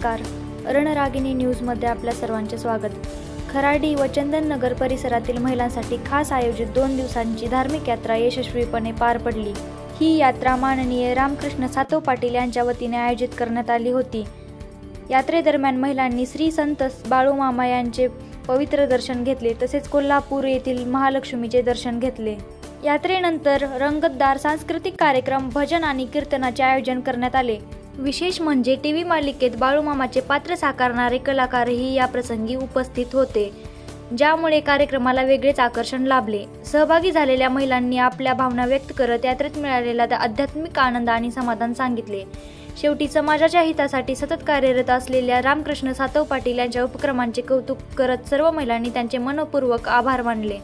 नमस्कार, रणरागिणी न्यूजमध्ये आपल्या सर्वांचे स्वागत। खराडी व चंदननगर परिसरातील महिलांसाठी खास आयोजित 2 दिवसांची धार्मिक यात्रा यशस्वीपणे पार पडली। ही यात्रा माननीय रामकृष्ण सातव पाटील यांच्या वतीने आयोजित करण्यात आली होती। यात्रेदरम्यान महिलांनी श्री संत बाळूमामा यांचे पवित्र दर्शन घेतले, तसेच कोल्हापूर येथील महालक्ष्मीचे दर्शन घेतले। यात्रेनंतर रंगतदार सांस्कृतिक कार्यक्रम, भजन आणि कीर्तनाचे आयोजन करण्यात आले। विशेष म्हणजे टीव्ही मालिकेत बाळूमामाचे पात्र साकारणारे कलाकारही या प्रसंगी उपस्थित होते, ज्यामुळे कार्यक्रमाला वेगळेच आकर्षण लाभले। सहभागी झालेल्या महिलांनी आपल्या भावना व्यक्त करत यात्रेत मिळालेला आध्यात्मिक आनंद आणि समाधान सांगितले। शेवटी समाजाच्या हितासाठी सतत कार्यरत असलेल्या रामकृष्ण सातव पाटील यांच्या उपक्रमांचे कौतुक करत सर्व महिलांनी त्यांचे मनपूर्वक आभार मानले।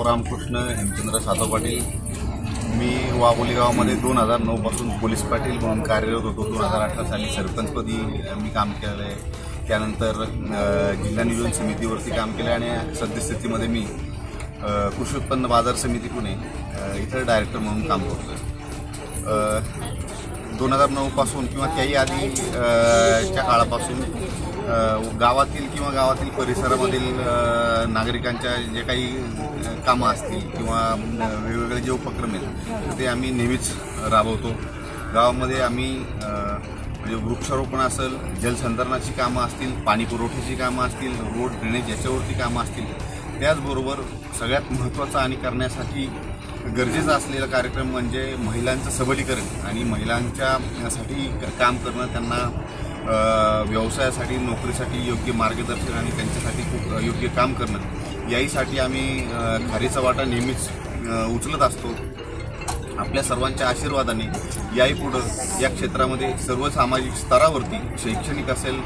रामकृष्ण हेमचंद्र सातव पाटील। मी वाघोली गावामध्ये 2009 पासून पोलीस पाटील म्हणून कार्यरत होतो। 2018 साली सरपंचपदी मी काम केलं आहे। त्यानंतर जिल्हा नियोजन समितीवरती काम केलं आणि सद्यस्थितीमध्ये मी कृषी उत्पन्न बाजार समिती पुणे इथं डायरेक्टर म्हणून काम करतो। 2009 पासून किंवा त्याही आधीच्या काळापासून गावातील परिसरामधील नागरिकांच्या जे काही कामं असतील किंवा वेगवेगळे जे उपक्रम आहेत ते आम्ही नेहमीच राबवतो। गावामध्ये आम्ही म्हणजे वृक्षारोपण असेल, जलसंधारणाची कामं असतील, पाणी पुरवठ्याची कामं असतील, रोड ड्रेनेज याच्यावरती कामं असतील, त्याचबरोबर सगळ्यात महत्त्वाचा आणि करण्यासाठी गरजेचा असलेला कार्यक्रम म्हणजे महिलांचं सबलीकरण आणि महिलांच्यासाठी काम करणं, त्यांना व्यवसायासाठी, नोकरीसाठी योग्य मार्गदर्शन आणि त्यांच्यासाठी खूप योग्य काम करणं, याहीसाठी आम्ही खारीचा वाटा नेहमीच उचलत असतो। आपल्या सर्वांच्या आशीर्वादाने याही पुढं या क्षेत्रामध्ये सर्व सामाजिक स्तरावरती शैक्षणिक असेल,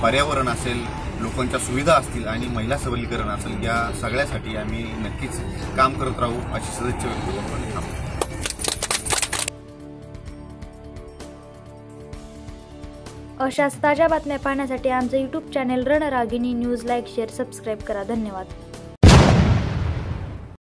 पर्यावरण असेल, लोकांच्या सुविधा असतील आणि महिला सबलीकरण असेल, या सगळ्यासाठी आम्ही नक्कीच काम करत राहू अशी सदिच्छा व्यक्त करतो। अशाच ताज्या बातम्या पाहण्यासाठी आमचे YouTube channel Ranragini news like, share, subscribe करा। धन्यवाद।